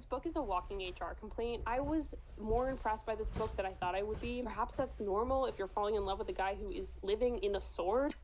This book is a walking HR complaint. I was more impressed by this book than I thought I would be. Perhaps that's normal if you're falling in love with a guy who is living in a sword.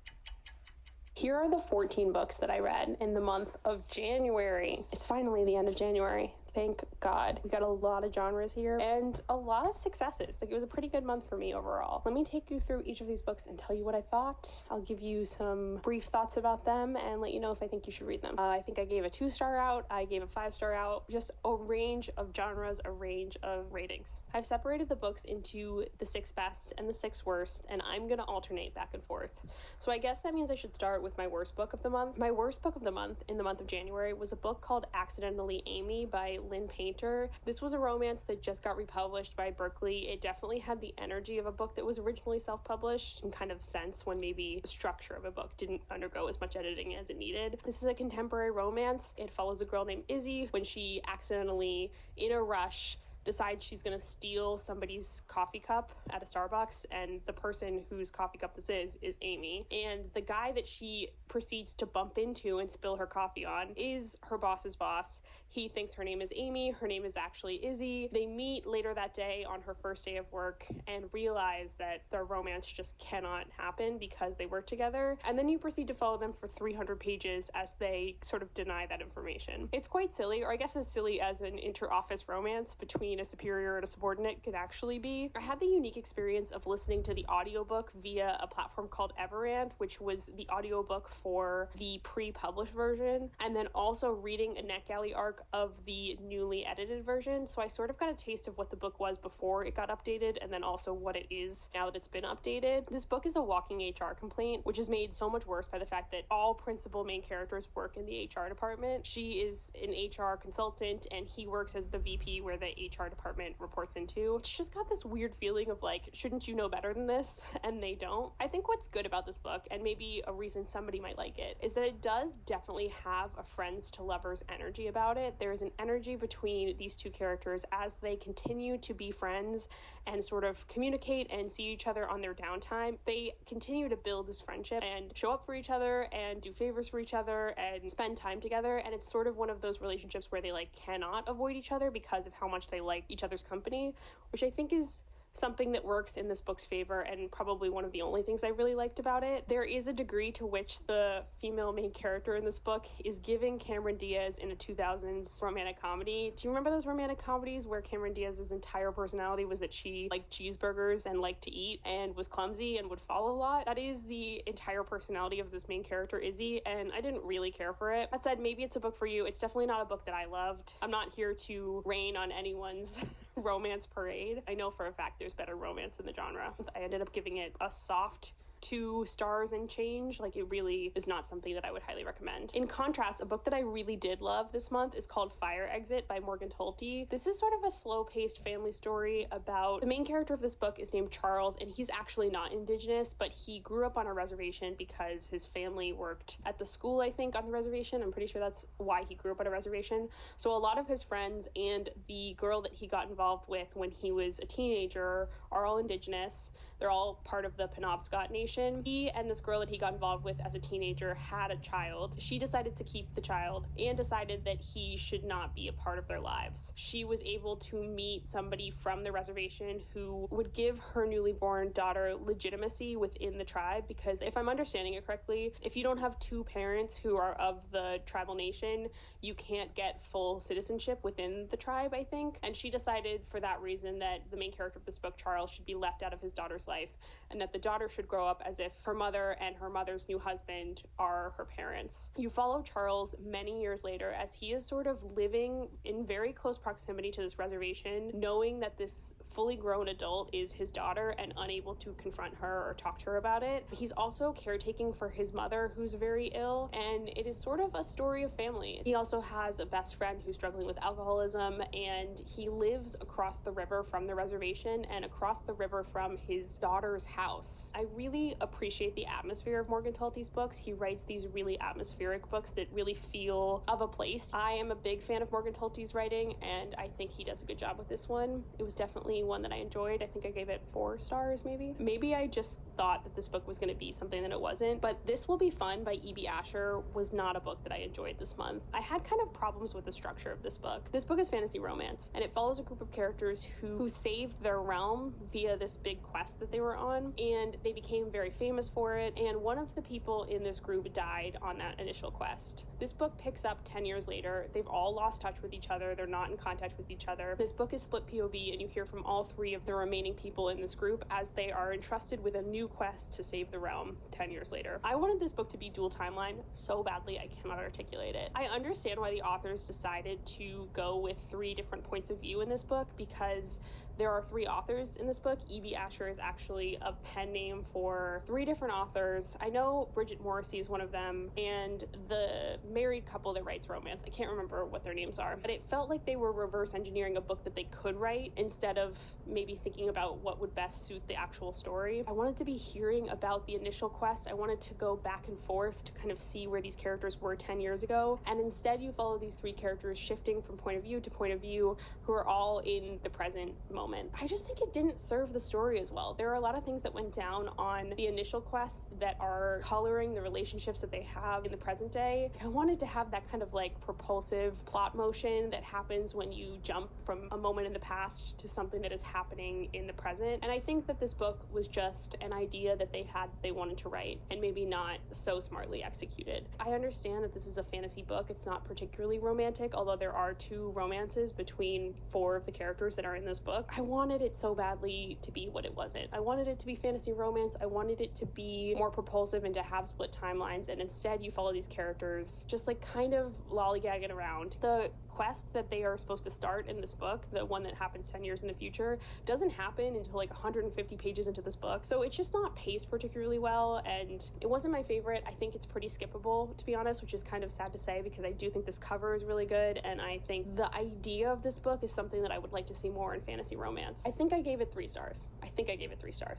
Here are the 14 books that I read in the month of January. It's finally the end of January. Thank God. We got a lot of genres here and a lot of successes. Like, it was a pretty good month for me overall. Let me take you through each of these books and tell you what I thought. I'll give you some brief thoughts about them and let you know if I think you should read them. I think I gave a 2-star out. I gave a 5-star out. Just a range of genres, a range of ratings. I've separated the books into the 6 best and the 6 worst, and I'm gonna alternate back and forth. So I guess that means I should start with my worst book of the month. My worst book of the month in the month of January was a book called Accidentally Amy by Lynn Painter. This was a romance that just got republished by Berkeley. It definitely had the energy of a book that was originally self-published and kind of sense when maybe the structure of a book didn't undergo as much editing as it needed. This is a contemporary romance. It follows a girl named Izzy when she accidentally, in a rush, decides she's gonna steal somebody's coffee cup at a Starbucks, and the person whose coffee cup this is Amy. And the guy that she proceeds to bump into and spill her coffee on is her boss's boss. He thinks her name is Amy. Her name is actually Izzy. They meet later that day on her first day of work and realize that their romance just cannot happen because they work together. And then you proceed to follow them for 300 pages as they sort of deny that information. It's quite silly, or I guess as silly as an inter-office romance between a superior and a subordinate could actually be. I had the unique experience of listening to the audiobook via a platform called Everand, which was the audiobook for the pre-published version, and then also reading a NetGalley arc of the newly edited version. So I sort of got a taste of what the book was before it got updated, and then also what it is now that it's been updated. This book is a walking HR complaint, which is made so much worse by the fact that all principal main characters work in the HR department. She is an HR consultant, and he works as the VP where the HR department reports into. It's just got this weird feeling of like, shouldn't you know better than this? And they don't. I think what's good about this book, and maybe a reason somebody might like it, is that it does definitely have a friends to lovers energy about it. There is an energy between these two characters as they continue to be friends and sort of communicate and see each other on their downtime. They continue to build this friendship and show up for each other and do favors for each other and spend time together. And it's sort of one of those relationships where they like cannot avoid each other because of how much they like each other's company, which I think is something that works in this book's favor and probably one of the only things I really liked about it. There is a degree to which the female main character in this book is giving Cameron Diaz in a 2000s romantic comedy. Do you remember those romantic comedies where Cameron Diaz's entire personality was that she liked cheeseburgers and liked to eat and was clumsy and would fall a lot? That is the entire personality of this main character, Izzy, and I didn't really care for it. That said, maybe it's a book for you. It's definitely not a book that I loved. I'm not here to rain on anyone's romance parade. I know for a fact there's better romance in the genre. I ended up giving it a soft 2 stars and change. Like, it really is not something that I would highly recommend. In contrast, a book that I really did love this month is called Fire Exit by Morgan Tolte. This is sort of a slow-paced family story about the main character of this book is named Charles, and he's actually not Indigenous, but he grew up on a reservation because his family worked at the school, I think, on the reservation. I'm pretty sure that's why he grew up on a reservation. So a lot of his friends and the girl that he got involved with when he was a teenager are all Indigenous. They're all part of the Penobscot Nation. He and this girl that he got involved with as a teenager had a child. She decided to keep the child and decided that he should not be a part of their lives. She was able to meet somebody from the reservation who would give her newly born daughter legitimacy within the tribe, because if I'm understanding it correctly, if you don't have 2 parents who are of the tribal nation, you can't get full citizenship within the tribe, I think. And she decided for that reason that the main character of this book, Charles, should be left out of his daughter's life, and that the daughter should grow up as if her mother and her mother's new husband are her parents. You follow Charles many years later as he is sort of living in very close proximity to this reservation, knowing that this fully grown adult is his daughter and unable to confront her or talk to her about it. He's also caretaking for his mother, who's very ill, and it is sort of a story of family. He also has a best friend who's struggling with alcoholism, and he lives across the river from the reservation and across the river from his daughter's house. I really really appreciate the atmosphere of Morgan Talty's books. He writes these really atmospheric books that really feel of a place. I am a big fan of Morgan Talty's writing, and I think he does a good job with this one. It was definitely one that I enjoyed. I think I gave it 4 stars, maybe. Maybe I just thought that this book was going to be something that it wasn't, but This Will Be Fun by E.B. Asher was not a book that I enjoyed this month. I had kind of problems with the structure of this book. This book is fantasy romance, and it follows a group of characters who saved their realm via this big quest that they were on, and they became very famous for it, and one of the people in this group died on that initial quest. This book picks up 10 years later. They've all lost touch with each other. They're not in contact with each other. This book is split POV, and you hear from all 3 of the remaining people in this group as they are entrusted with a new quest to save the realm 10 years later. I wanted this book to be dual timeline so badly I cannot articulate it. I understand why the authors decided to go with 3 different points of view in this book, because there are 3 authors in this book. E.B. Asher is actually a pen name for 3 different authors. I know Bridget Morrissey is one of them, and the married couple that writes romance. I can't remember what their names are, but it felt like they were reverse engineering a book that they could write instead of maybe thinking about what would best suit the actual story. I wanted to be hearing about the initial quest. I wanted to go back and forth to kind of see where these characters were 10 years ago, and instead you follow these 3 characters shifting from point of view to point of view who are all in the present moment. I just think it didn't serve the story as well. There are a lot of things that went down on the initial quest that are coloring the relationships that they have in the present day. I wanted to have that kind of like propulsive plot motion that happens when you jump from a moment in the past to something that is happening in the present. And I think that this book was just an idea that they had that they wanted to write, and maybe not so smartly executed. I understand that this is a fantasy book. It's not particularly romantic, although there are 2 romances between 4 of the characters that are in this book. I wanted it so badly to be what it wasn't. I wanted it to be fantasy romance. I wanted it to be more propulsive and to have split timelines, and instead you follow these characters just like kind of lollygagging around. The quest that they are supposed to start in this book, the one that happens 10 years in the future, doesn't happen until like 150 pages into this book. So it's just not paced particularly well, and it wasn't my favorite. I think it's pretty skippable, to be honest, which is kind of sad to say because I do think this cover is really good, and I think the idea of this book is something that I would like to see more in fantasy romance. I think I gave it 3 stars.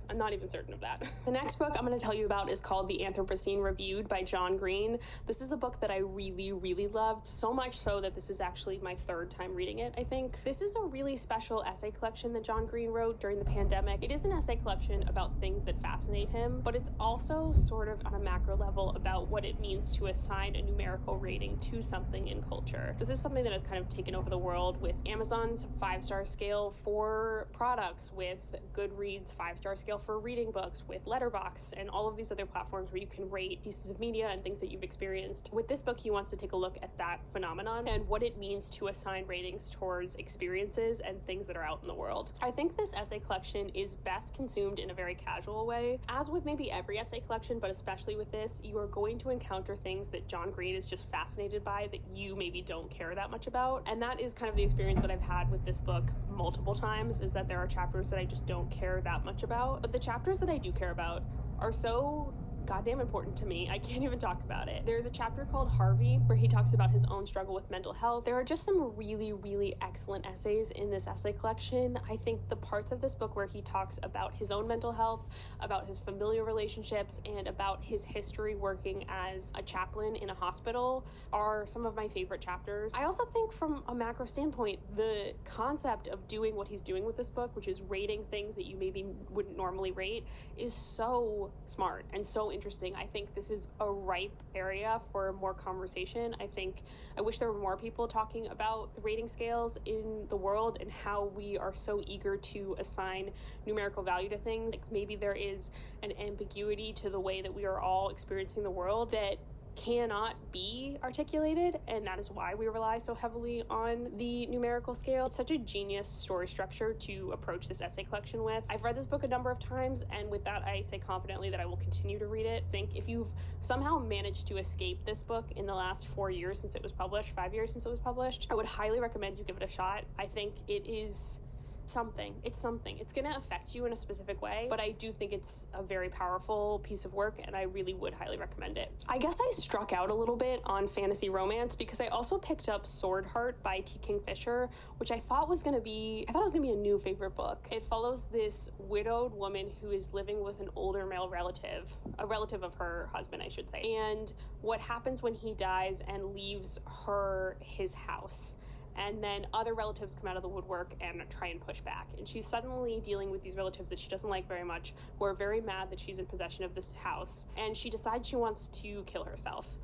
I'm not even certain of that. The next book I'm going to tell you about is called The Anthropocene Reviewed by John Green. This is a book that I really, really loved, so much so that this is actually my 3rd time reading it, I think. This is a really special essay collection that John Green wrote during the pandemic. It is an essay collection about things that fascinate him, but it's also sort of on a macro level about what it means to assign a numerical rating to something in culture. This is something that has kind of taken over the world with Amazon's 5-star scale for products, with Goodreads 5-star scale for reading books, with Letterboxd, and all of these other platforms where you can rate pieces of media and things that you've experienced. With this book, he wants to take a look at that phenomenon and what it means to assign ratings towards experiences and things that are out in the world. I think this essay collection is best consumed in a very casual way. As with maybe every essay collection, but especially with this, you are going to encounter things that John Green is just fascinated by that you maybe don't care that much about. And that is kind of the experience that I've had with this book multiple times, is that there are chapters that I just don't care that much about. But the chapters that I do care about are so goddamn important to me. I can't even talk about it. There's a chapter called Harvey where he talks about his own struggle with mental health. There are just some really, really excellent essays in this essay collection. I think the parts of this book where he talks about his own mental health, about his familial relationships, and about his history working as a chaplain in a hospital are some of my favorite chapters. I also think from a macro standpoint, the concept of doing what he's doing with this book, which is rating things that you maybe wouldn't normally rate, is so smart and so interesting. I think this is a ripe area for more conversation. I wish there were more people talking about the rating scales in the world and how we are so eager to assign numerical value to things. Like maybe there is an ambiguity to the way that we are all experiencing the world that cannot be articulated, and that is why we rely so heavily on the numerical scale. It's such a genius story structure to approach this essay collection with. I've read this book a number of times, and with that I say confidently that I will continue to read it. I think if you've somehow managed to escape this book in the last 4 years since it was published, 5 years since it was published, I would highly recommend you give it a shot. I think it is something. It's something. It's gonna affect you in a specific way, but I do think it's a very powerful piece of work, and I really would highly recommend it. I guess I struck out a little bit on fantasy romance because I also picked up Swordheart by T. Kingfisher, which I thought was gonna be a new favorite book. It follows this widowed woman who is living with an older male relative, a relative of her husband, I should say, and what happens when he dies and leaves her his house. And then other relatives come out of the woodwork and try and push back. And she's suddenly dealing with these relatives that she doesn't like very much, who are very mad that she's in possession of this house. And she decides she wants to kill herself.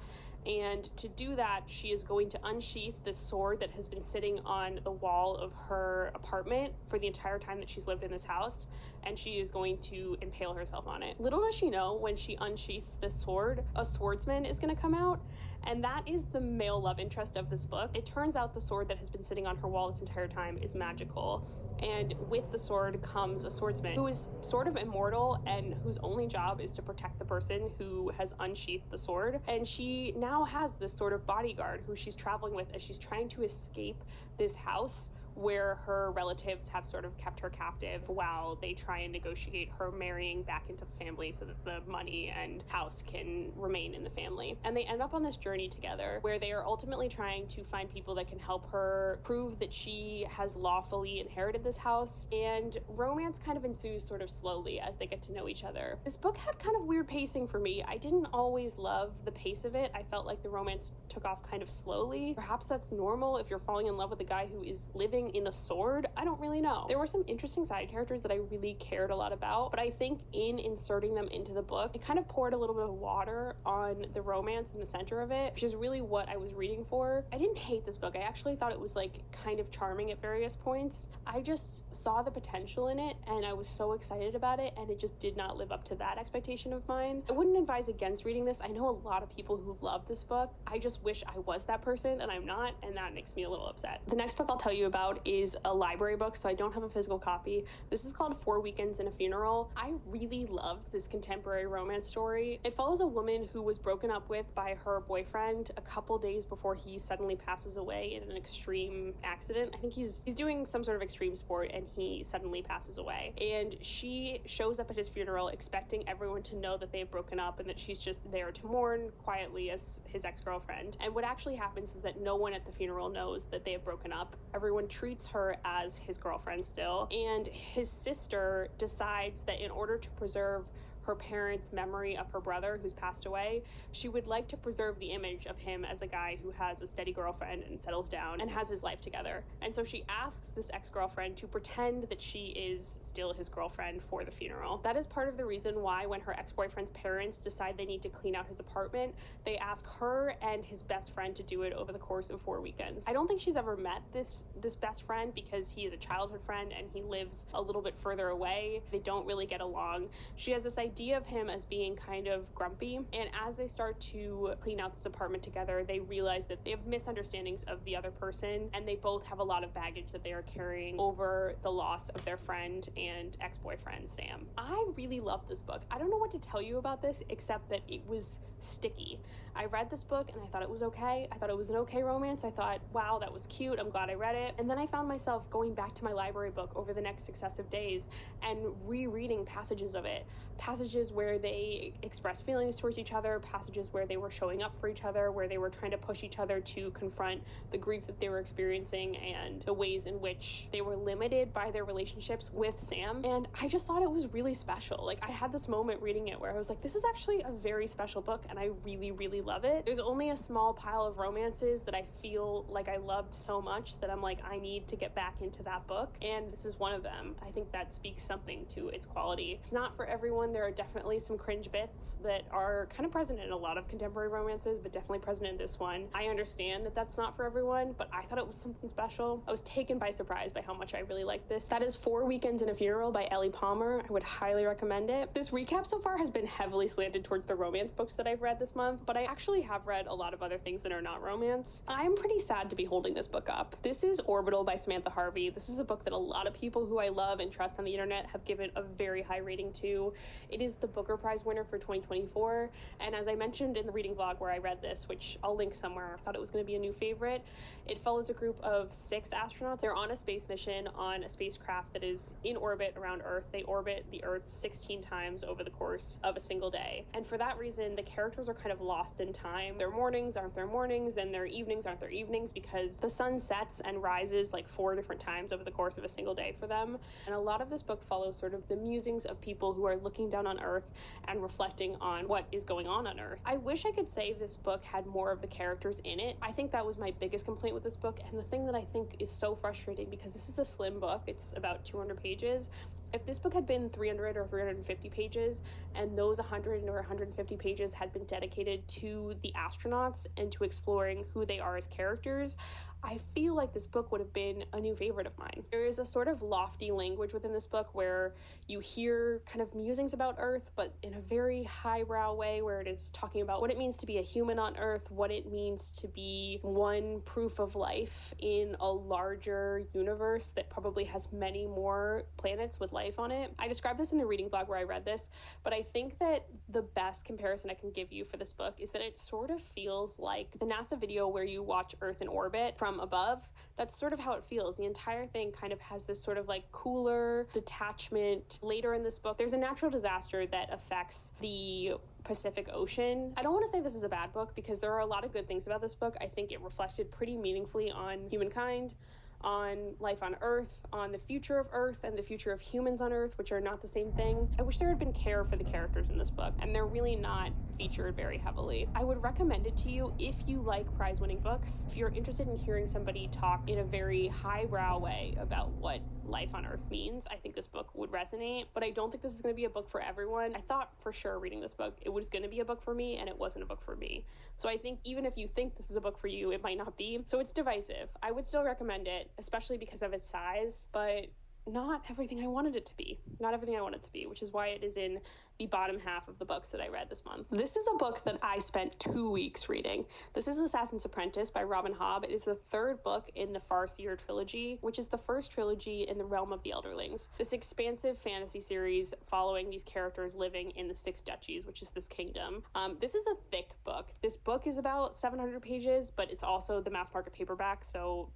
And to do that, she is going to unsheath this sword that has been sitting on the wall of her apartment for the entire time that she's lived in this house, and she is going to impale herself on it. Little does she know, when she unsheaths this sword, a swordsman is going to come out, and that is the male love interest of this book. It turns out the sword that has been sitting on her wall this entire time is magical, and with the sword comes a swordsman who is sort of immortal and whose only job is to protect the person who has unsheathed the sword. And she now has this sort of bodyguard who she's traveling with as she's trying to escape this house where her relatives have sort of kept her captive while they try and negotiate her marrying back into the family so that the money and house can remain in the family. And they end up on this journey together where they are ultimately trying to find people that can help her prove that she has lawfully inherited this house, and romance kind of ensues sort of slowly as they get to know each other. This book had kind of weird pacing for me. I didn't always love the pace of it. I felt like the romance took off kind of slowly. Perhaps that's normal if you're falling in love with a guy who is living in a sword. I don't really know. There were some interesting side characters that I really cared a lot about, but I think in inserting them into the book, it kind of poured a little bit of water on the romance in the center of it, which is really what I was reading for. I didn't hate this book. I actually thought it was like kind of charming at various points. I just saw the potential in it and I was so excited about it, and it just did not live up to that expectation of mine. I wouldn't advise against reading this. I know a lot of people who love this book. I just wish I was that person, and I'm not, and that makes me a little upset. The next book I'll tell you about is a library book, so I don't have a physical copy. This is called 4 Weekends and a Funeral. I really loved this contemporary romance story. It follows a woman who was broken up with by her boyfriend a couple days before he suddenly passes away in an extreme accident. I think he's doing some sort of extreme sport and he suddenly passes away. And she shows up at his funeral expecting everyone to know that they have broken up and that she's just there to mourn quietly as his ex-girlfriend. And what actually happens is that no one at the funeral knows that they have broken up. Everyone treats her as his girlfriend still, and his sister decides that in order to preserve her parents' memory of her brother who's passed away, she would like to preserve the image of him as a guy who has a steady girlfriend and settles down and has his life together. And so she asks this ex-girlfriend to pretend that she is still his girlfriend for the funeral. That is part of the reason why when her ex-boyfriend's parents decide they need to clean out his apartment, they ask her and his best friend to do it over the course of 4 weekends. I don't think she's ever met this best friend because he is a childhood friend and he lives a little bit further away. They don't really get along. She has this idea of him as being kind of grumpy, and as they start to clean out this apartment together, they realize that they have misunderstandings of the other person, and they both have a lot of baggage that they are carrying over the loss of their friend and ex-boyfriend Sam. I really love this book. I don't know what to tell you about this except that it was sticky. I read this book and I thought it was okay. I thought it was an okay romance. I thought, wow, that was cute. I'm glad I read it. And then I found myself going back to my library book over the next successive days and rereading passages of it. Passages where they expressed feelings towards each other, passages where they were showing up for each other, where they were trying to push each other to confront the grief that they were experiencing and the ways in which they were limited by their relationships with Sam. And I just thought it was really special. Like, I had this moment reading it where I was like, this is actually a very special book and I really, really love it. There's only a small pile of romances that I feel like I loved so much that I'm like, I need to get back into that book, and this is one of them. I think that speaks something to its quality. It's not for everyone. There are definitely some cringe bits that are kind of present in a lot of contemporary romances, but definitely present in this one. I understand that that's not for everyone, but I thought it was something special. I was taken by surprise by how much I really liked this. That is 4 Weekends and a Funeral by Ellie Palmer. I would highly recommend it. This recap so far has been heavily slanted towards the romance books that I've read this month, but I actually have read a lot of other things that are not romance. I'm pretty sad to be holding this book up. This is Orbital by Samantha Harvey. This is a book that a lot of people who I love and trust on the internet have given a very high rating to. It is the Booker Prize winner for 2024, and as I mentioned in the reading vlog where I read this, which I'll link somewhere, I thought it was going to be a new favorite. It follows a group of 6 astronauts. They're on a space mission on a spacecraft that is in orbit around Earth. They orbit the Earth 16 times over the course of a single day, and for that reason, the characters are kind of lost in time. Their mornings aren't their mornings, and their evenings aren't their evenings, because the sun sets and rises like 4 different times over the course of a single day for them. And a lot of this book follows sort of the musings of people who are looking down on Earth and reflecting on what is going on Earth. I wish I could say this book had more of the characters in it. I think that was my biggest complaint with this book, and the thing that I think is so frustrating, because this is a slim book, it's about 200 pages. If this book had been 300 or 350 pages, and those 100 or 150 pages had been dedicated to the astronauts and to exploring who they are as characters, I feel like this book would have been a new favorite of mine. There is a sort of lofty language within this book where you hear kind of musings about Earth, but in a very highbrow way, where it is talking about what it means to be a human on Earth, what it means to be one proof of life in a larger universe that probably has many more planets with life on it. I described this in the reading vlog where I read this, but I think that the best comparison I can give you for this book is that it sort of feels like the NASA video where you watch Earth in orbit from above. That's sort of how it feels. The entire thing kind of has this sort of like cooler detachment. Later in this book, there's a natural disaster that affects the Pacific Ocean. I don't want to say this is a bad book, because there are a lot of good things about this book. I think it reflected pretty meaningfully on humankind, on life on Earth, on the future of Earth and the future of humans on Earth, which are not the same thing. I wish there had been care for the characters in this book, and they're really not featured very heavily. I would recommend it to you if you like prize-winning books. If you're interested in hearing somebody talk in a very highbrow way about what life on Earth means, I think this book would resonate, but I don't think this is going to be a book for everyone. I thought for sure reading this book it was going to be a book for me, and it wasn't a book for me. So I think even if you think this is a book for you, it might not be. So it's divisive. I would still recommend it, especially because of its size, but not everything I wanted it to be. Not everything I want it to be, which is why it is in the bottom half of the books that I read this month. This is a book that I spent 2 weeks reading. This is Assassin's Apprentice by Robin Hobb. It is the 3rd book in the Farseer trilogy, which is the first trilogy in the realm of the Elderlings. This expansive fantasy series following these characters living in the 6 duchies, which is this kingdom. This is a thick book. This book is about 700 pages, but it's also the mass market paperback, so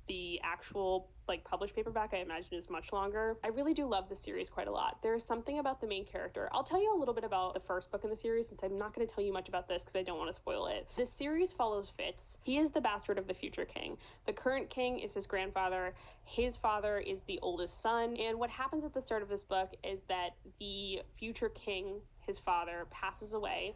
the actual published paperback I imagine is much longer. I really do love this series quite a lot. There is something about the main character. I'll tell you a little bit about the first book in the series, since I'm not going to tell you much about this because I don't want to spoil it. This series follows Fitz. He is the bastard of the future king. The current king is his grandfather. His father is the oldest son, and what happens at the start of this book is that the future king, his father, passes away,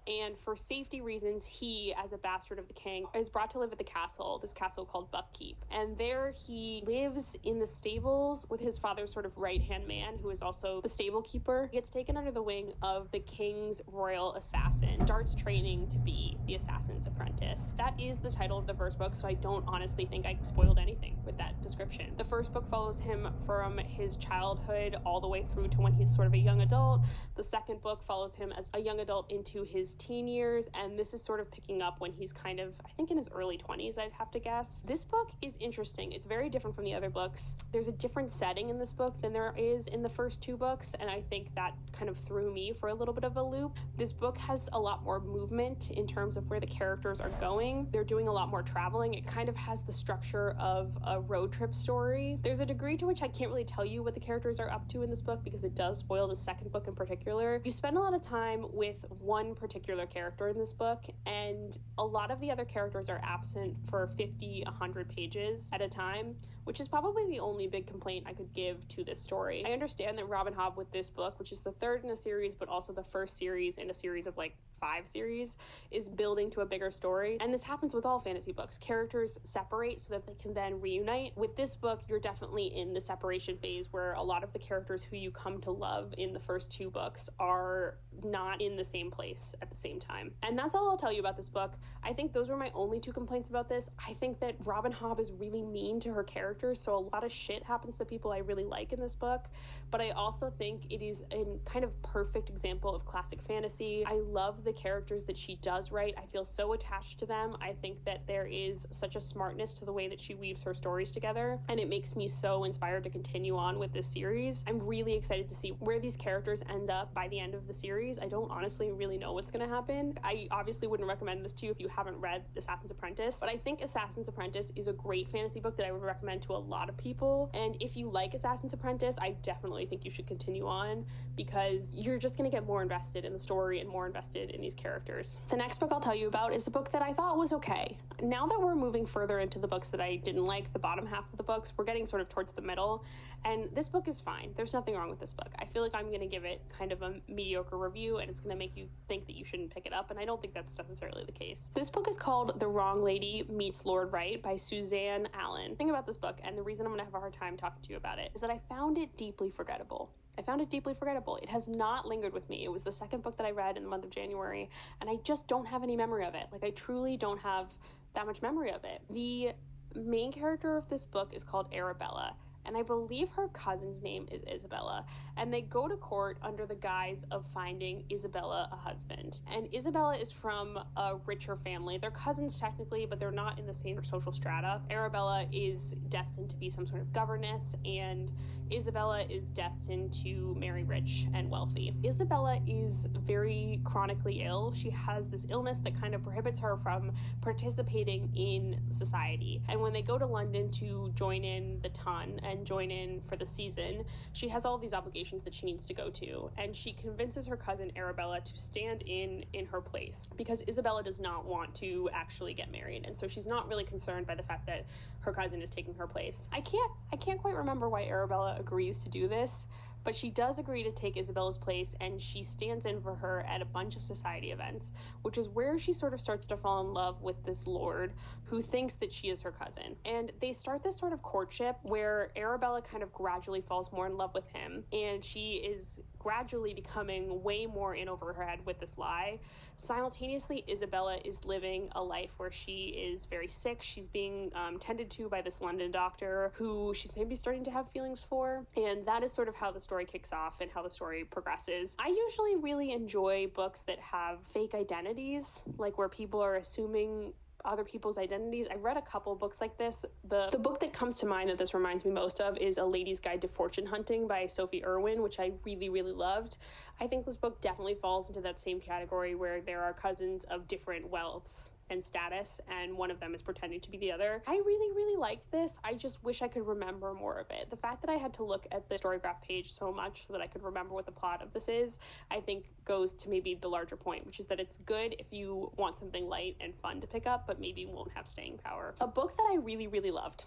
and for safety reasons, he, as a bastard of the king, is brought to live at the castle, this castle called Buckkeep. And there he lives in the stables with his father's sort of right-hand man, who is also the stable keeper. He gets taken under the wing of the king's royal assassin, starts training to be the assassin's apprentice. That is the title of the first book, so I don't honestly think I spoiled anything with that description. The first book follows him from his childhood all the way through to when he's sort of a young adult. The second book follows him as a young adult into his teen years, and this is sort of picking up when he's kind of, I think, in his early 20s, I'd have to guess. This book is interesting. It's very different from the other books. There's a different setting in this book than there is in the first 2 books, and I think that kind of threw me for a little bit of a loop. This book has a lot more movement in terms of where the characters are going. They're doing a lot more traveling. It kind of has the structure of a road trip story. There's a degree to which I can't really tell you what the characters are up to in this book, because it does spoil the second book in particular. You spend a lot of time with one particular character in this book, and a lot of the other characters are absent for 50, 100 pages at a time, which is probably the only big complaint I could give to this story. I understand that Robin Hobb with this book, which is the 3rd in a series, but also the first series in a series of 5 series, is building to a bigger story. And this happens with all fantasy books. Characters separate so that they can then reunite. With this book, you're definitely in the separation phase, where a lot of the characters who you come to love in the first 2 books are not in the same place at the same time. And that's all I'll tell you about this book. I think those were my only 2 complaints about this. I think that Robin Hobb is really mean to her character characters, so a lot of shit happens to people I really like in this book, but I also think it is a kind of perfect example of classic fantasy. I love the characters that she does write. I feel so attached to them. I think that there is such a smartness to the way that she weaves her stories together, and it makes me so inspired to continue on with this series. I'm really excited to see where these characters end up by the end of the series. I don't honestly really know what's going to happen. I obviously wouldn't recommend this to you if you haven't read Assassin's Apprentice, but I think Assassin's Apprentice is a great fantasy book that I would recommend to a lot of people. And if you like Assassin's Apprentice, I definitely think you should continue on, because you're just going to get more invested in the story and more invested in these characters. The next book I'll tell you about is a book that I thought was okay. Now that we're moving further into the books that I didn't like, the bottom half of the books, we're getting sort of towards the middle, and this book is fine. There's nothing wrong with this book. I feel like I'm going to give it kind of a mediocre review, and it's going to make you think that you shouldn't pick it up, and I don't think that's necessarily the case. This book is called The Wrong Lady Meets Lord Right by Suzanne Allen. The thing about this book, and the reason I'm going to have a hard time talking to you about it, is that I found it deeply forgettable. It has not lingered with me. It was the second book that I read in the month of January, and I just don't have any memory of it. Like, I truly don't have that much memory of it. The main character of this book is called Arabella, and I believe her cousin's name is Isabella, and they go to court under the guise of finding Isabella a husband. And Isabella is from a richer family. They're cousins technically, but they're not in the same social strata. Arabella is destined to be some sort of governess, and Isabella is destined to marry rich and wealthy. Isabella is very chronically ill. She has this illness that kind of prohibits her from participating in society. And when they go to London to join in the ton and join in for the season, she has all these obligations that she needs to go to, and she convinces her cousin Arabella to stand in her place, because Isabella does not want to actually get married, and so she's not really concerned by the fact that her cousin is taking her place. I can't quite remember why Arabella agrees to do this, but she does agree to take Isabella's place, and she stands in for her at a bunch of society events, which is where she sort of starts to fall in love with this lord who thinks that she is her cousin. And they start this sort of courtship where Arabella kind of gradually falls more in love with him, and she is gradually becoming way more in over her head with this lie. Simultaneously, Isabella is living a life where she is very sick. She's being tended to by this London doctor who she's maybe starting to have feelings for, and that is sort of how the story kicks off and how the story progresses. I usually really enjoy books that have fake identities, like where people are assuming other people's identities. I've read a couple books like this. The book that comes to mind that this reminds me most of is A Lady's Guide to Fortune Hunting by Sophie Irwin, which I really, really loved. I think this book definitely falls into that same category where there are cousins of different wealth and status, and one of them is pretending to be the other. I really, really liked this. I just wish I could remember more of it. The fact that I had to look at the storygraph page so much so that I could remember what the plot of this is, I think goes to maybe the larger point, which is that it's good if you want something light and fun to pick up, but maybe won't have staying power. A book that I really, really loved,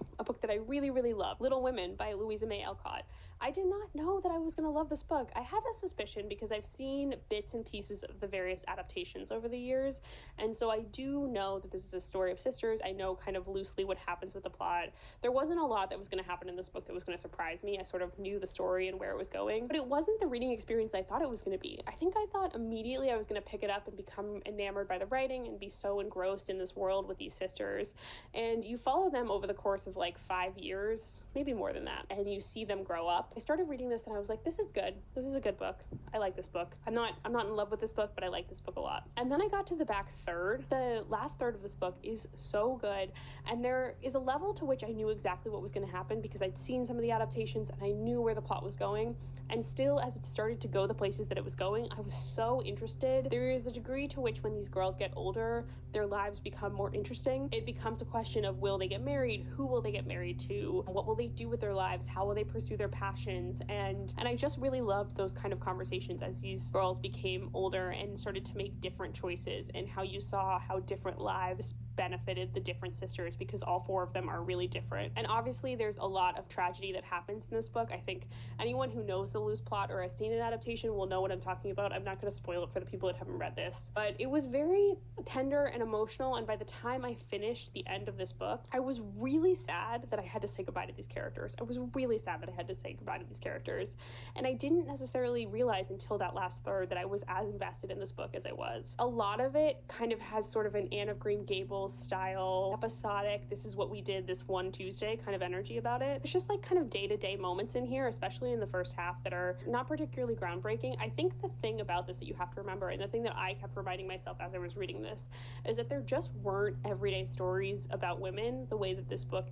Little Women by Louisa May Alcott. I did not know that I was going to love this book. I had a suspicion because I've seen bits and pieces of the various adaptations over the years, and so I do know that this is a story of sisters. I know kind of loosely what happens with the plot. There wasn't a lot that was going to happen in this book that was going to surprise me. I sort of knew the story and where it was going, but it wasn't the reading experience I thought it was going to be. I think I thought immediately I was going to pick it up and become enamored by the writing and be so engrossed in this world with these sisters, and you follow them over the course of like 5 years, maybe more than that, and you see them grow up. I started reading this and I was like, this is good. This is a good book. I like this book. I'm not in love with this book, but I like this book a lot. And then I got to the back third. The last third of this book is so good, and there is a level to which I knew exactly what was going to happen because I'd seen some of the adaptations and I knew where the plot was going, and still as it started to go the places that it was going, I was so interested. There is a degree to which when these girls get older, their lives become more interesting. It becomes a question of, will they get married? Who will they get married to? What will they do with their lives? How will they pursue their passions? And I just really loved those kind of conversations as these girls became older and started to make different choices, and how you saw how different lives benefited the different sisters because all four of them are really different. And obviously there's a lot of tragedy that happens in this book. I think anyone who knows the loose plot or has seen an adaptation will know what I'm talking about. I'm not going to spoil it for the people that haven't read this, but it was very tender and emotional, and by the time I finished the end of this book, I was really sad that I had to say goodbye to these characters. I was really sad that I had to say goodbye to these characters, and I didn't necessarily realize until that last third that I was as invested in this book as I was. A lot of it kind of has sort of an Anne of Green Gables style, episodic, this is what we did this one Tuesday kind of energy about it. It's just like kind of day-to-day moments in here, especially in the first half, that are not particularly groundbreaking. I think the thing about this that you have to remember, and the thing that I kept reminding myself as I was reading this, is that there just weren't everyday stories about women the way that this book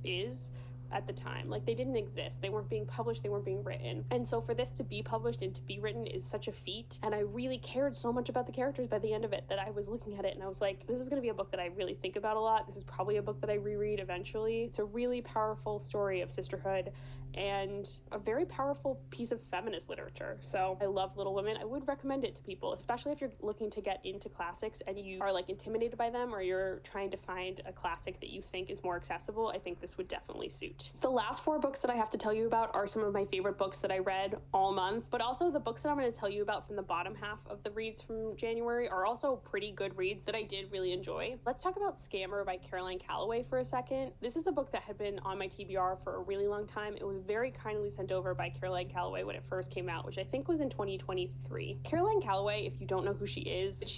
is at the time. Like, they didn't exist. They weren't being published, they weren't being written. And so for this to be published and to be written is such a feat. And I really cared so much about the characters by the end of it that I was looking at it and I was like, this is going to be a book that I really think about a lot. This is probably a book that I reread eventually. It's a really powerful story of sisterhood and a very powerful piece of feminist literature. So I love Little Women. I would recommend it to people, especially if you're looking to get into classics and you are like intimidated by them, or you're trying to find a classic that you think is more accessible. I think this would definitely suit. The last 4 books that I have to tell you about are some of my favorite books that I read all month, but also the books that I'm going to tell you about from the bottom half of the reads from January are also pretty good reads that I did really enjoy. Let's talk about Scammer by Caroline Calloway for a second. This is a book that had been on my TBR for a really long time. It was very kindly sent over by Caroline Calloway when it first came out, which I think was in 2023. Caroline Calloway, if you don't know who she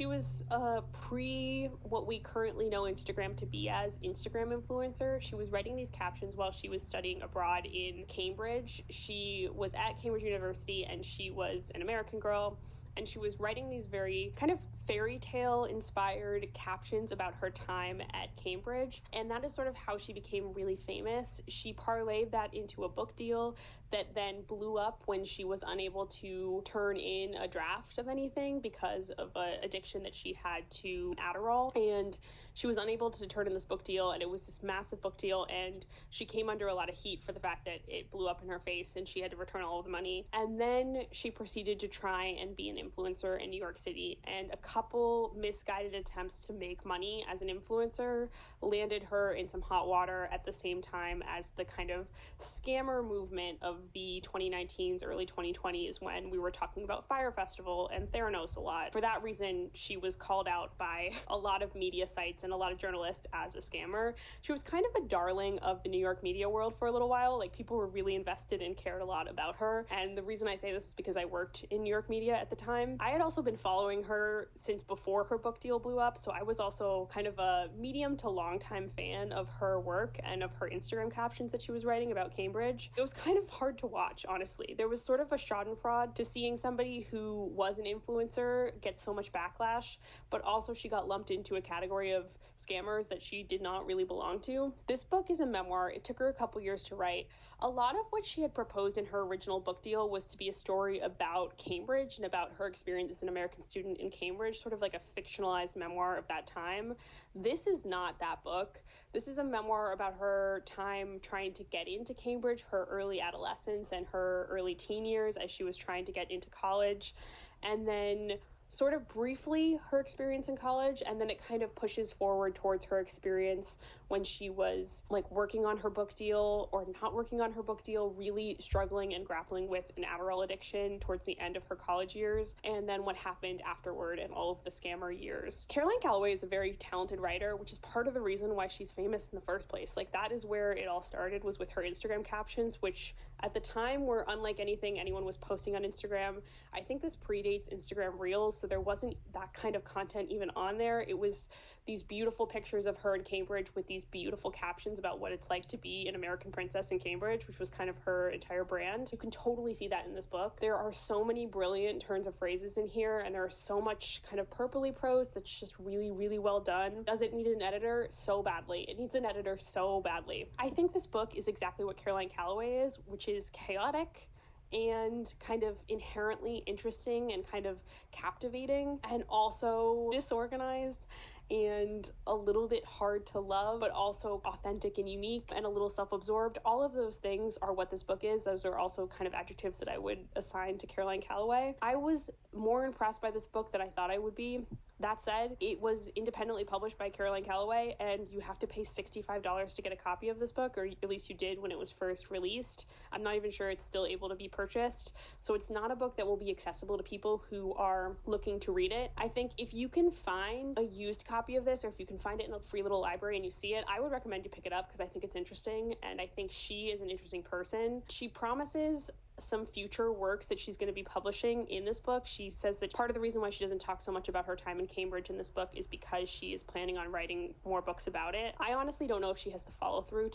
was a pre what we currently know Instagram to be as Instagram influencer. She was writing these captions while she was studying abroad in Cambridge. She was at Cambridge University and she was an American girl. And she was writing these very kind of fairy tale inspired captions about her time at Cambridge. And that is sort of how she became really famous. She parlayed that into a book deal that then blew up when she was unable to turn in a draft of anything because of an addiction that she had to Adderall. And she was unable to turn in this book deal, and it was this massive book deal, and she came under a lot of heat for the fact that it blew up in her face and she had to return all of the money. And then she proceeded to try and be an influencer in New York City, and a couple misguided attempts to make money as an influencer landed her in some hot water at the same time as the kind of scammer movement of the 2019s, early 2020s, when we were talking about Fire Festival and Theranos a lot. For that reason, she was called out by a lot of media sites and a lot of journalists as a scammer. She was kind of a darling of the New York media world for a little while. Like, people were really invested and cared a lot about her. And the reason I say this is because I worked in New York media at the time. I had also been following her since before her book deal blew up, so I was also kind of a medium to long time fan of her work and of her Instagram captions that she was writing about Cambridge. It was kind of hard to watch, honestly. There was sort of a schadenfreude to seeing somebody who was an influencer get so much backlash, but also she got lumped into a category of scammers that she did not really belong to. This book is a memoir. It took her a couple years to write. A lot of what she had proposed in her original book deal was to be a story about Cambridge and about her experience as an American student in Cambridge, sort of like a fictionalized memoir of that time. This is not that book. This is a memoir about her time trying to get into Cambridge, her early adolescence and her early teen years as she was trying to get into college, and then sort of briefly her experience in college, and then it kind of pushes forward towards her experience when she was like working on her book deal or not working on her book deal, really struggling and grappling with an Adderall addiction towards the end of her college years, and then what happened afterward and all of the scammer years. Caroline Calloway is a very talented writer, which is part of the reason why she's famous in the first place. Like, that is where it all started, was with her Instagram captions, which at the time were unlike anything anyone was posting on Instagram. I think this predates Instagram Reels, so there wasn't that kind of content even on there. It was these beautiful pictures of her in Cambridge with these beautiful captions about what it's like to be an American princess in Cambridge, which was kind of her entire brand. You can totally see that in this book. There are so many brilliant turns of phrases in here, and there is so much kind of purpley prose that's just really, really well done. Does it need an editor? So badly. It needs an editor so badly. I think this book is exactly what Caroline Calloway is, which is chaotic and kind of inherently interesting and kind of captivating, and also disorganized and a little bit hard to love, but also authentic and unique and a little self-absorbed. All of those things are what this book is. Those are also kind of adjectives that I would assign to Caroline Calloway. I was more impressed by this book than I thought I would be. That said, it was independently published by Caroline Calloway, and you have to pay $65 to get a copy of this book, or at least you did when it was first released. I'm not even sure it's still able to be purchased, so it's not a book that will be accessible to people who are looking to read it. I think if you can find a used copy of this, or if you can find it in a free little library and you see it, I would recommend you pick it up because I think it's interesting, and I think she is an interesting person. She promises some future works that she's going to be publishing in this book. She says that part of the reason why she doesn't talk so much about her time in Cambridge in this book is because she is planning on writing more books about it. I honestly don't know if she has the follow through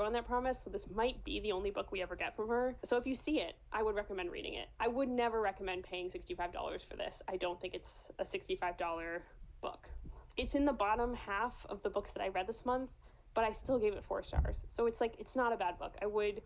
on that promise, so this might be the only book we ever get from her. So if you see it, I would recommend reading it. I would never recommend paying $65 for this. I don't think it's a $65 book. It's in the bottom half of the books that I read this month, but I still gave it 4 stars. So it's like, it's not a bad book. I would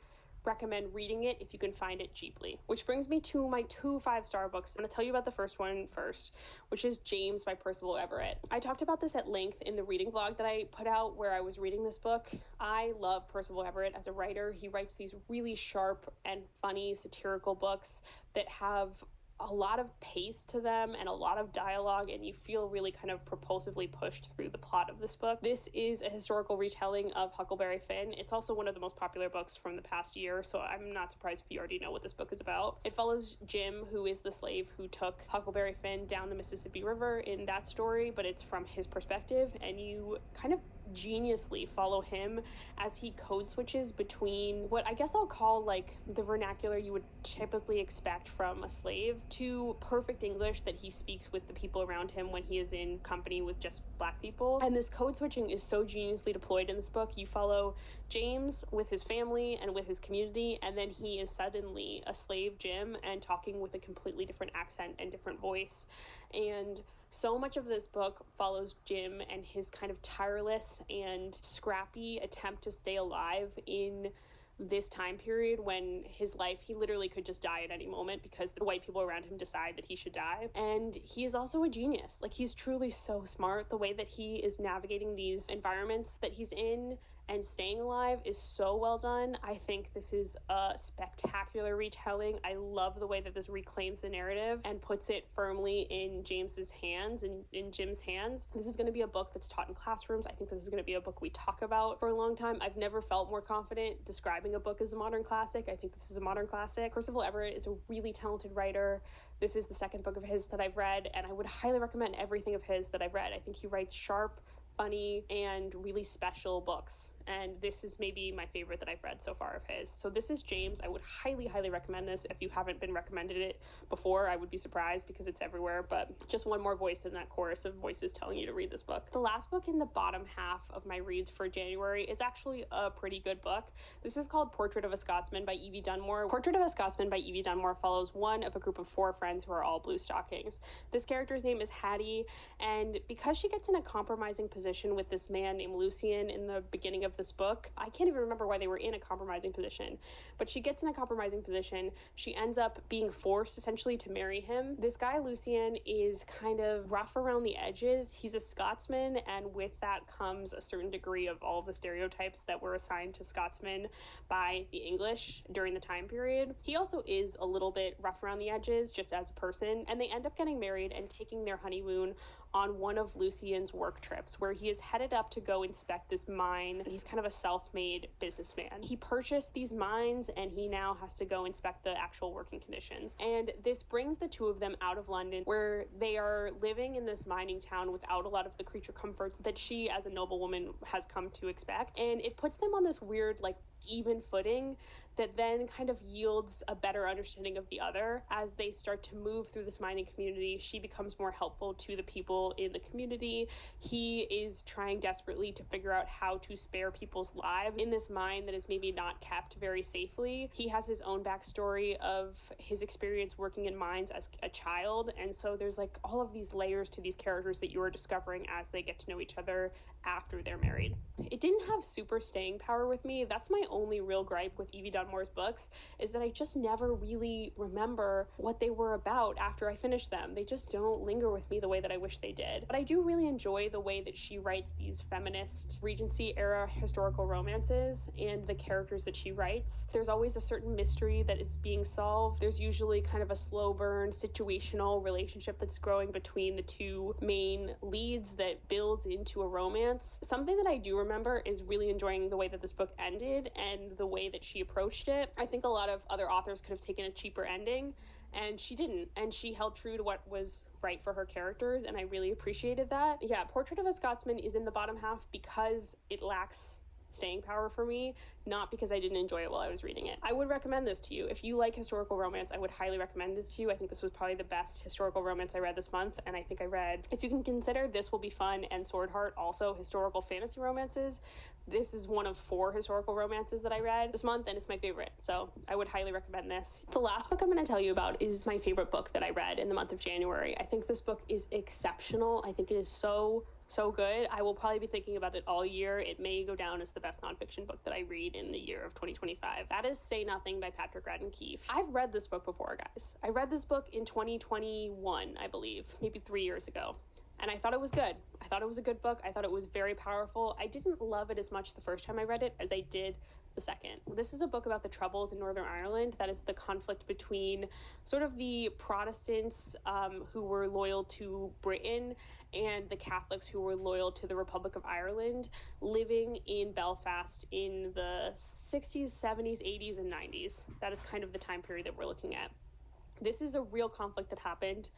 recommend reading it if you can find it cheaply. Which brings me to my 2 5-star books. I'm going to tell you about the first one first, which is James by Percival Everett. I talked about this at length in the reading vlog that I put out where I was reading this book. I love Percival Everett as a writer. He writes these really sharp and funny satirical books that have a lot of pace to them and a lot of dialogue, and you feel really kind of propulsively pushed through the plot of this book. This is a historical retelling of Huckleberry Finn. It's also one of the most popular books from the past year, so I'm not surprised if you already know what this book is about. It follows Jim, who is the slave who took Huckleberry Finn down the Mississippi River in that story, but it's from his perspective, and you kind of geniusly follow him as he code switches between what I guess I'll call like the vernacular you would typically expect from a slave to perfect English that he speaks with the people around him when he is in company with just Black people. And this code switching is so geniusly deployed in this book. You follow James with his family and with his community, and then he is suddenly a slave Jim and talking with a completely different accent and different voice. And so much of this book follows Jim and his kind of tireless and scrappy attempt to stay alive in this time period when his life, he literally could just die at any moment because the white people around him decide that he should die. And he is also a genius. Like, he's truly so smart. The way that he is navigating these environments that he's in and staying alive is so well done. I think this is a spectacular retelling. I love the way that this reclaims the narrative and puts it firmly in James's hands and in Jim's hands. This is going to be a book that's taught in classrooms. I think this is going to be a book we talk about for a long time. I've never felt more confident describing a book as a modern classic. I think this is a modern classic. Percival Everett is a really talented writer. This is the second book of his that I've read, and I would highly recommend everything of his that I've read. I think he writes sharp, funny, and really special books, and this is maybe my favorite that I've read so far of his. So this is James. I would highly recommend this. If you haven't been recommended it before, I would be surprised because it's everywhere, but just one more voice in that chorus of voices telling you to read this book. The last book in the bottom half of my reads for January is actually a pretty good book. This is called Portrait of a Scotsman by Evie Dunmore. Portrait of a Scotsman by Evie Dunmore follows one of a group of 4 friends who are all blue stockings. This character's name is Hattie, and because she gets in a compromising position with this man named Lucian in the beginning of this book, I can't even remember why they were in a compromising position, but she gets in a compromising position. She ends up being forced essentially to marry him. This guy Lucian is kind of rough around the edges. He's a Scotsman, and with that comes a certain degree of all of the stereotypes that were assigned to Scotsmen by the English during the time period. He also is a little bit rough around the edges just as a person, and they end up getting married and taking their honeymoon on one of Lucian's work trips, where he is headed up to go inspect this mine. He's kind of a self-made businessman. He purchased these mines, and he now has to go inspect the actual working conditions. And this brings the two of them out of London, where they are living in this mining town without a lot of the creature comforts that she, as a noblewoman, has come to expect. And it puts them on this weird, like, even footing that then kind of yields a better understanding of the other. As they start to move through this mining community, she becomes more helpful to the people in the community. He is trying desperately to figure out how to spare people's lives in this mine that is maybe not kept very safely. He has his own backstory of his experience working in mines as a child, and so there's like all of these layers to these characters that you are discovering as they get to know each other after they're married. It didn't have super staying power with me. That's my only real gripe with Evie Dunmore's books, is that I just never really remember what they were about after I finished them. They just don't linger with me the way that I wish they did. But I do really enjoy the way that she writes these feminist Regency era historical romances and the characters that she writes. There's always a certain mystery that is being solved. There's usually kind of a slow burn situational relationship that's growing between the two main leads that builds into a romance. Something that I do remember is really enjoying the way that this book ended and the way that she approached it. I think a lot of other authors could have taken a cheaper ending, and she didn't, and she held true to what was right for her characters, and I really appreciated that. Yeah, Portrait of a Scotsman is in the bottom half because it lacks staying power for me, not because I didn't enjoy it while I was reading it. I would recommend this to you. If you like historical romance, I would highly recommend this to you. I think this was probably the best historical romance I read this month, and I think I read, if you can consider This Will Be Fun and Swordheart also historical fantasy romances, this is one of 4 historical romances that I read this month, and it's my favorite, so I would highly recommend this. The last book I'm going to tell you about is my favorite book that I read in the month of January. I think this book is exceptional. I think it is so good. I will probably be thinking about it all year. It may go down as the best nonfiction book that I read in the year of 2025. That is Say Nothing by Patrick Radden Keefe. I've read this book before, guys. I read this book in 2021, I believe, maybe 3 years ago. And I thought it was good. I thought it was a good book. I thought it was very powerful. I didn't love it as much the first time I read it as I did the second. This is a book about the Troubles in Northern Ireland. That is the conflict between sort of the Protestants who were loyal to Britain and the Catholics who were loyal to the Republic of Ireland, living in Belfast in the 60s, 70s, 80s, and 90s. That is kind of the time period that we're looking at. This is a real conflict that happened.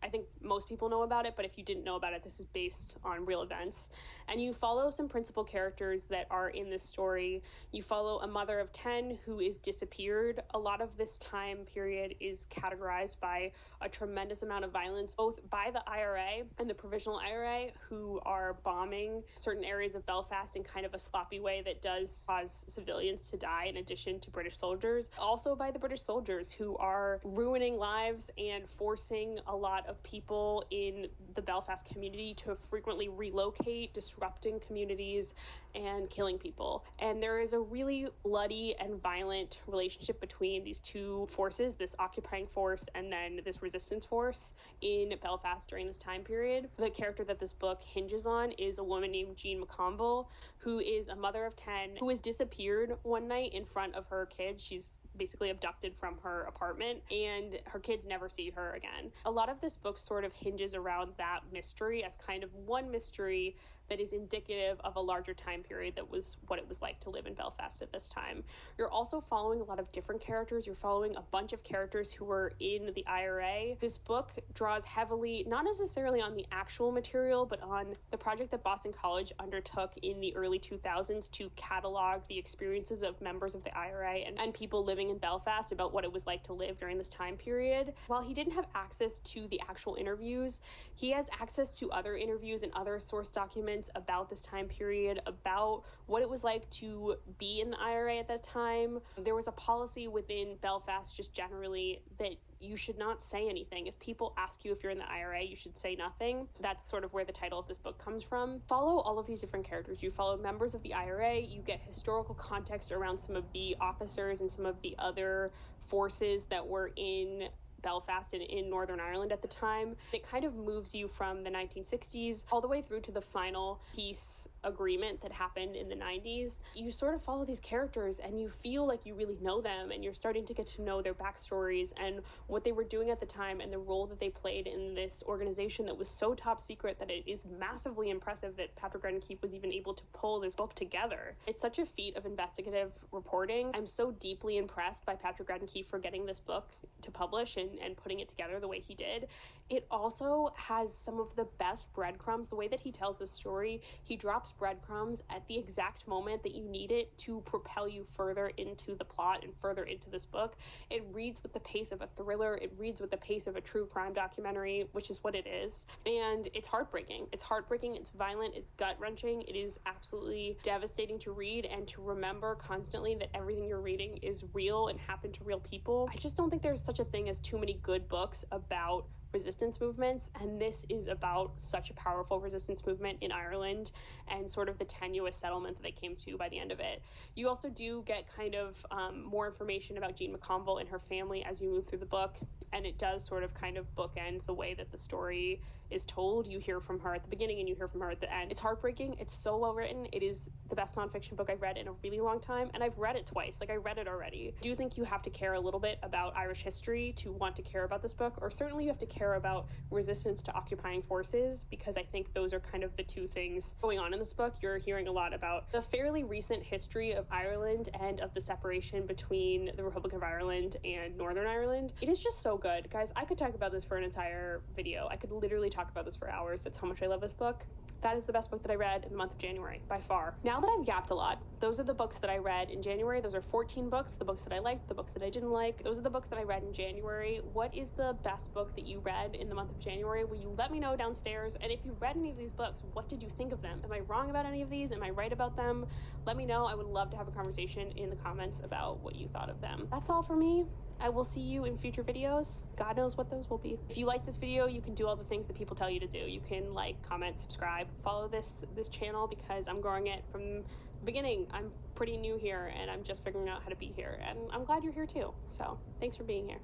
I think most people know about it, but if you didn't know about it, this is based on real events. And you follow some principal characters that are in this story. You follow a mother of 10 who is disappeared. A lot of this time period is categorized by a tremendous amount of violence, both by the IRA and the Provisional IRA, who are bombing certain areas of Belfast in kind of a sloppy way that does cause civilians to die in addition to British soldiers. Also by the British soldiers, who are ruining lives and forcing a lot of people in the Belfast community to frequently relocate, disrupting communities and killing people. And there is a really bloody and violent relationship between these two forces, this occupying force and then this resistance force in Belfast during this time period. The character that this book hinges on is a woman named Jean McConville, who is a mother of 10 who was disappeared one night in front of her kids. She's basically abducted from her apartment and her kids never see her again. A lot of this book sort of hinges around that mystery as kind of one mystery that is indicative of a larger time period that was what it was like to live in Belfast at this time. You're also following a lot of different characters. You're following a bunch of characters who were in the IRA. This book draws heavily, not necessarily on the actual material, but on the project that Boston College undertook in the early 2000s to catalog the experiences of members of the IRA and people living in Belfast about what it was like to live during this time period. While he didn't have access to the actual interviews, he has access to other interviews and other source documents about this time period, about what it was like to be in the IRA at that time. There was a policy within Belfast just generally that you should not say anything. If people ask you if you're in the IRA, you should say nothing. That's sort of where the title of this book comes from. Follow all of these different characters. You follow members of the IRA, you get historical context around some of the officers and some of the other forces that were in Belfast and in Northern Ireland at the time. It kind of moves you from the 1960s all the way through to the final peace agreement that happened in the 90s. You sort of follow these characters and you feel like you really know them, and you're starting to get to know their backstories and what they were doing at the time and the role that they played in this organization that was so top secret that it is massively impressive that Patrick Radden Keefe was even able to pull this book together. It's such a feat of investigative reporting. I'm so deeply impressed by Patrick Radden Keefe for getting this book to publish and putting it together the way he did. It also has some of the best breadcrumbs. The way that he tells this story, he drops breadcrumbs at the exact moment that you need it to propel you further into the plot and further into this book. It reads with the pace of a thriller. It reads with the pace of a true crime documentary, which is what it is. And it's heartbreaking. It's heartbreaking. It's violent. It's gut-wrenching. It is absolutely devastating to read and to remember constantly that everything you're reading is real and happened to real people. I just don't think there's such a thing as too many good books about resistance movements, and this is about such a powerful resistance movement in Ireland and sort of the tenuous settlement that they came to by the end of it. You also do get kind of more information about Jean McConville and her family as you move through the book, and it does sort of kind of bookend the way that the story is told. You hear from her at the beginning and you hear from her at the end. It's heartbreaking. It's so well written. It is the best nonfiction book I've read in a really long time, and I've read it twice. Like, I read it already. I do think you have to care a little bit about Irish history to want to care about this book, or certainly you have to care care about resistance to occupying forces, because I think those are kind of the two things going on in this book. You're hearing a lot about the fairly recent history of Ireland and of the separation between the Republic of Ireland and Northern Ireland. It is just so good. Guys, I could talk about this for an entire video. I could literally talk about this for hours. That's how much I love this book. That is the best book that I read in the month of January, by far. Now that I've yapped a lot, those are the books that I read in January. Those are 14 books, the books that I liked, the books that I didn't like. Those are the books that I read in January. What is the best book that you read in the month of January? Will you let me know downstairs? And if you've read any of these books, what did you think of them? Am I wrong about any of these? Am I right about them? Let me know. I would love to have a conversation in the comments about what you thought of them. That's all for me. I will see you in future videos. God knows what those will be. If you like this video, you can do all the things that people tell you to do. You can like, comment, subscribe, follow this channel, because I'm growing it from the beginning. I'm pretty new here and I'm just figuring out how to be here, and I'm glad you're here too. So thanks for being here.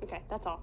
Okay, that's all.